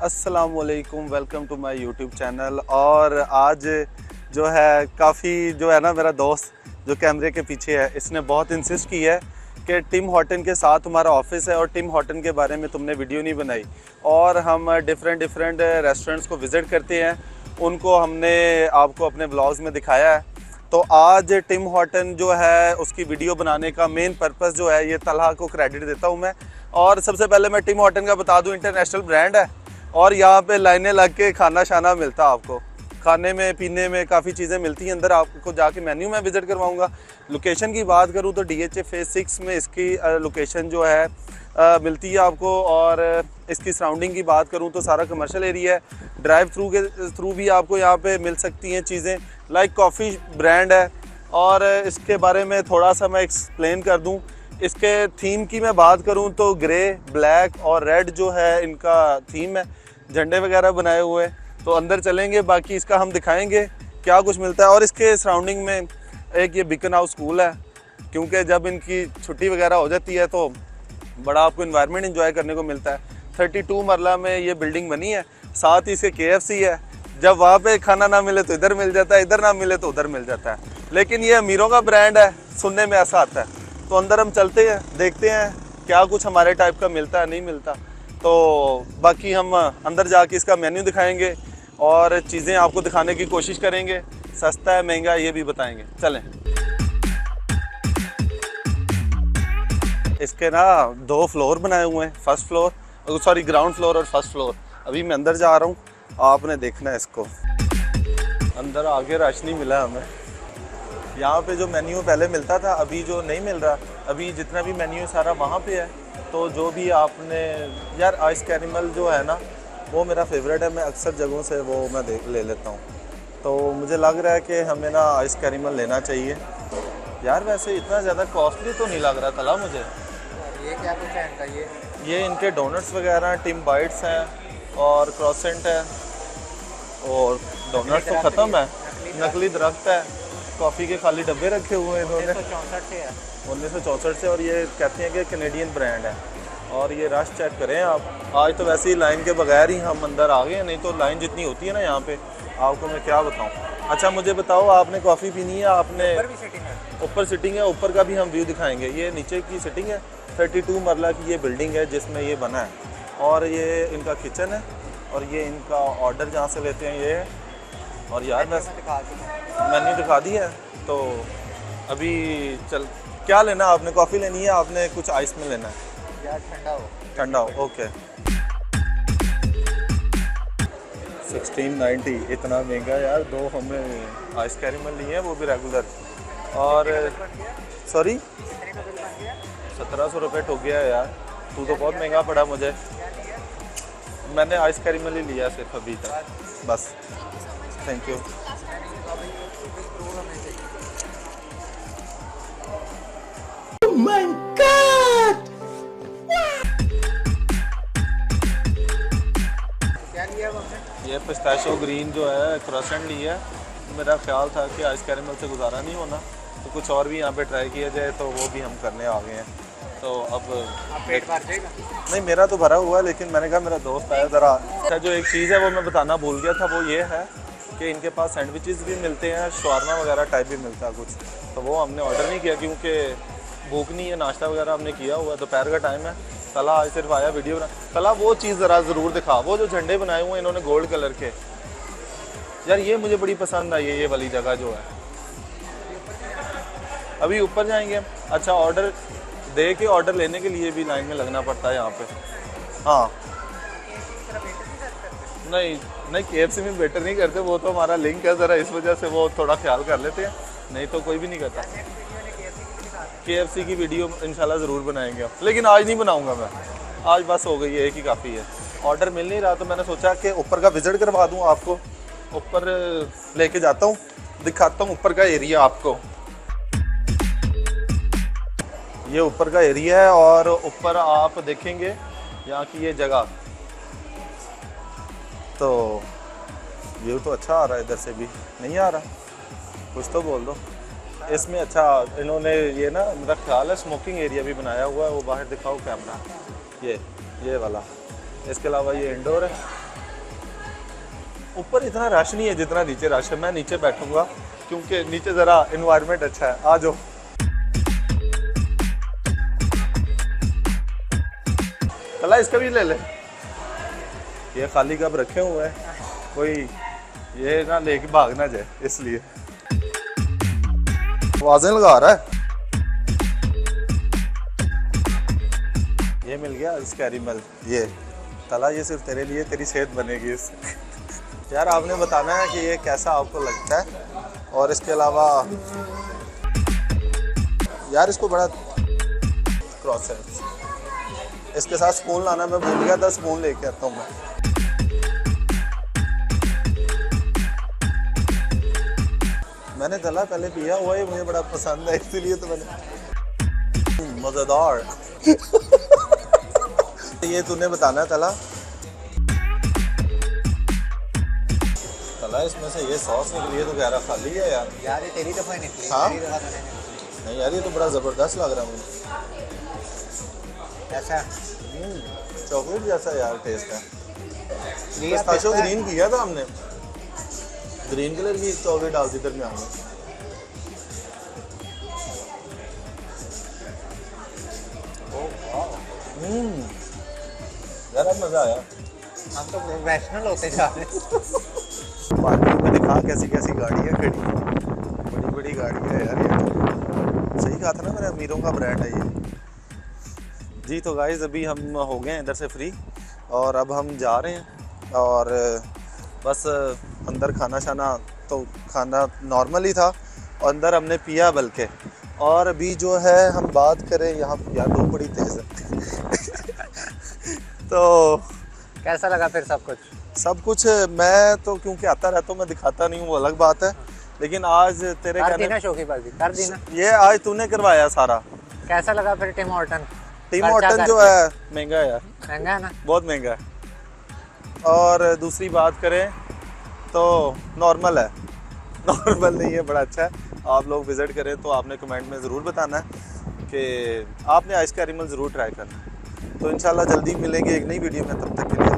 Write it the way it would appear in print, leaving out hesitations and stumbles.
अस्सलामुअलैकुम, welcome to my YouTube channel. और आज जो है काफ़ी जो है ना, मेरा दोस्त जो कैमरे के पीछे है, इसने बहुत इंसिस्ट की है कि टिम हॉर्टन के साथ तुम्हारा ऑफिस है और टिम हॉर्टन के बारे में तुमने वीडियो नहीं बनाई। और हम डिफरेंट रेस्टोरेंट्स को विज़िट करते हैं, उनको हमने आपको अपने ब्लॉग्स में दिखाया है। तो आज टिम हॉर्टन जो है उसकी वीडियो बनाने का मेन पर्पस जो है, ये तलहा को क्रेडिट देता हूँ मैं। और सबसे पहले मैं टिम हॉर्टन का बता दूँ, इंटरनेशनल ब्रांड है और यहाँ पे लाइनें लग के खाना शाना मिलता है। आपको खाने में पीने में काफ़ी चीज़ें मिलती हैं। अंदर आपको जाके मेन्यू में विज़िट करवाऊँगा। लोकेशन की बात करूँ तो DHA फेज़ 6 में इसकी लोकेशन जो है मिलती है आपको। और इसकी सराउंडिंग की बात करूँ तो सारा कमर्शियल एरिया है। ड्राइव थ्रू के थ्रू भी आपको यहाँ पे मिल सकती हैं चीज़ें। लाइक कॉफ़ी ब्रांड है। और इसके बारे में थोड़ा सा मैं एक्सप्लेन कर दूँ। इसके थीम की मैं बात करूँ तो ग्रे, ब्लैक और रेड जो है इनका थीम है। झंडे वगैरह बनाए हुए। तो अंदर चलेंगे, बाकी इसका हम दिखाएंगे क्या कुछ मिलता है। और इसके सराउंडिंग में एक ये बीकन हाउस स्कूल है, क्योंकि जब इनकी छुट्टी वगैरह हो जाती है तो बड़ा आपको इन्वायरमेंट एंजॉय करने को मिलता है। 32 मरला में ये बिल्डिंग बनी है। साथ ही इसके KFC है। जब वहाँ पे खाना ना मिले तो इधर मिल जाता है, इधर ना मिले तो उधर मिल जाता है। लेकिन ये अमीरों का ब्रांड है, सुनने में ऐसा आता है। तो अंदर हम चलते हैं, देखते हैं क्या कुछ हमारे टाइप का मिलता है, नहीं मिलता। तो बाकी हम अंदर जाके इसका मेन्यू दिखाएंगे और चीज़ें आपको दिखाने की कोशिश करेंगे। सस्ता है महंगा ये भी बताएंगे। चलें। इसके ना 2 फ्लोर बनाए हुए हैं, first floor, sorry ground floor और फर्स्ट फ्लोर। अभी मैं अंदर जा रहा हूँ, आपने देखना है इसको। अंदर आगे रश नहीं मिला हमें। यहाँ पे जो मेन्यू पहले मिलता था, अभी जो नहीं मिल रहा। अभी जितना भी मेन्यू सारा वहाँ पे है। तो जो भी आपने यार, आइस कैरेमल जो है ना, वो मेरा फेवरेट है। मैं अक्सर जगहों से वो मैं ले लेता हूँ। तो मुझे लग रहा है कि हमें ना आइस कैरेमल लेना चाहिए। यार वैसे इतना ज़्यादा कॉस्टली तो नहीं लग रहा तला मुझे। ये क्या कुछ है इनका? ये इनके डोनट्स वगैरह, टिम बाइट्स हैं और क्रॉसेंट है। और डोनट्स तो ख़त्म है, नकली दरख्त है। कॉफ़ी के खाली डब्बे रखे हुए हैं इन्होंने। 1964 से है। 1964 से। और ये कहते हैं कि कैनेडियन ब्रांड है। और ये रश चेक करें आप। आज तो वैसे ही लाइन के बगैर ही हम अंदर आ गए, नहीं तो लाइन जितनी होती है ना यहाँ पे, आपको मैं क्या बताऊँ। अच्छा मुझे बताओ, आपने कॉफ़ी पीनी है? आपने ऊपर भी सिटिंग है। ऊपर सिटिंग है, ऊपर का भी हम व्यू दिखाएंगे। ये नीचे की सिटिंग है। 32 मरला की ये बिल्डिंग है जिसमें ये बना है। और ये इनका किचन है और ये इनका ऑर्डर जहाँ से लेते हैं ये है। और यार बस मेन्यू दिखा दी है। तो अभी चल, क्या लेना आपने? कॉफ़ी लेनी है? आपने कुछ आइस में लेना है? यार ठंडा हो। ठंडा हो, ओके। 1690 इतना महंगा यार। 2 हमें आइस कैरेमल लिए हैं, वो भी रेगुलर। और सॉरी 1700 रुपये ठुक गया है यार। तू तो बहुत महंगा पड़ा मुझे। मैंने आइस कैरेमल ही लिया सिर्फ अभी तक, बस। Thank you. क्या लिया हमने? ये पिस्ताशियो ग्रीन जो है क्रॉसेंट लिया है। मेरा ख्याल था कि आइस कैरेमल से गुजारा नहीं होना, तो कुछ और भी यहाँ पे ट्राई किया जाए, तो वो भी हम करने आ गए हैं। तो अब पेट भर जाएगा? नहीं, मेरा तो भरा हुआ है, लेकिन मैंने कहा मेरा दोस्त आया ज़रा। अच्छा जो एक चीज़ है वो मैं बताना भूल गया था, वो ये है कि इनके पास सैंडविचेस भी मिलते हैं, शवारमा वगैरह टाइप भी मिलता है कुछ। तो वो हमने ऑर्डर नहीं किया क्योंकि भूख नहीं है, नाश्ता वगैरह हमने किया हुआ, दोपहर का टाइम है। तला आज सिर्फ आया वीडियो बना। तला वो चीज़ ज़रा ज़रूर दिखा, वो जो झंडे बनाए हुए हैं इन्होंने गोल्ड कलर के। यार ये मुझे बड़ी पसंद आई है, ये वाली जगह जो है। अभी ऊपर जाएंगे। अच्छा ऑर्डर दे के ऑर्डर लेने के लिए भी लाइन में लगना पड़ता है यहाँ पे। हाँ नहीं नहीं, KFC में बेटर नहीं करते, वो तो हमारा लिंक है ज़रा, इस वजह से वो थोड़ा ख्याल कर लेते हैं, नहीं तो कोई भी नहीं करता। KFC की वीडियो इंशाल्लाह ज़रूर बनाएंगे, लेकिन आज नहीं बनाऊंगा मैं। आज बस हो गई है, एक ही काफ़ी है। ऑर्डर मिल नहीं रहा तो मैंने सोचा कि ऊपर का विज़िट करवा दूँ आपको। ऊपर लेके जाता हूँ, दिखाता हूँ ऊपर का एरिया आपको। ये ऊपर का एरिया है और ऊपर आप देखेंगे यहाँ की ये जगह, तो व्यू तो अच्छा आ रहा है। इधर से भी नहीं आ रहा? कुछ तो बोल दो। इसमें अच्छा इन्होंने ये ना, मेरा ख्याल है स्मोकिंग एरिया भी बनाया हुआ है। वो बाहर दिखाओ कैमरा, ये वाला। इसके अलावा ये इंडोर है ऊपर इतना रश नहीं है जितना नीचे रश है। मैं नीचे बैठूंगा क्योंकि नीचे ज़रा इन्वायरमेंट अच्छा है। आ जाओ। चला इसका भी ले ले। ये खाली कप रखे हुए हैं, कोई ये ना लेके भाग ना जाए इसलिए। आवाजें लगा रहा है। ये मिल गया कैरिमल। ये तला, ये सिर्फ तेरे लिए, तेरी सेहत बनेगी इससे। यार आपने बताना है कि ये कैसा आपको लगता है। और इसके अलावा यार इसको बड़ा क्रॉस है। इसके साथ स्पून लाना मैं भूल गया था, स्पून लेके आता हूँ मैं। मैंने तला पहले पिया हुआ है, मुझे बड़ा पसंद है इसीलिए तो मैंने। मजेदार। ये तूने बताना है तला। तला इसमें से ये सॉस निकली है तो कह रहा खाली है यार। यार ये तेरी दफा निकली। हाँ? तेरी दफा तो नहीं निकली। नहीं यार ये तो बड़ा जबरदस्त लग रहा है मुझे। ऐसा चॉकलेट जैसा यार टेस्ट है। लिया पिस्ताशियो पिस्ता- ग्रीन किया था हमने, ग्रीन कलर की चॉकलेट डाल दी दरमियान में। यार अब मजा आया। हम तो प्रोफेशनल होते जा रहे हैं। पार्किंग में दिखा कैसी कैसी गाड़ियाँ खड़ी, बड़ी बड़ी गाड़ियाँ है यार। ये तो सही कहा था ना मैंने, अमीरों का ब्रांड है ये। जी तो गाइस अभी हम हो गए इधर से फ्री और अब हम जा रहे हैं। और बस अंदर खाना शाना तो खाना नॉर्मल ही था और अंदर हमने पिया बल्कि। और अभी जो है हम बात करें यहाँ, यार धूप बड़ी तेज़ है। तो कैसा लगा फिर सब कुछ? मैं तो क्योंकि आता रहता हूँ, मैं दिखाता नहीं हूँ, वो अलग बात है। लेकिन आज तेरे कर दी कहने ना शौकीबाजी, कर दी ना। ये आज तूने करवाया सारा। कैसा लगा फिर टिम हॉर्टन? टिम हॉर्टन जो है महंगा है यार, महंगा है ना? बहुत महंगा है। और दूसरी बात करें तो नॉर्मल है। नॉर्मल नहीं है, बड़ा अच्छा है। आप लोग विज़िट करें तो आपने कमेंट में ज़रूर बताना है कि आपने आइस कैरिमल ज़रूर ट्राई करना है। तो इंशाल्लाह जल्दी मिलेंगे एक नई वीडियो में, तब तक के लिए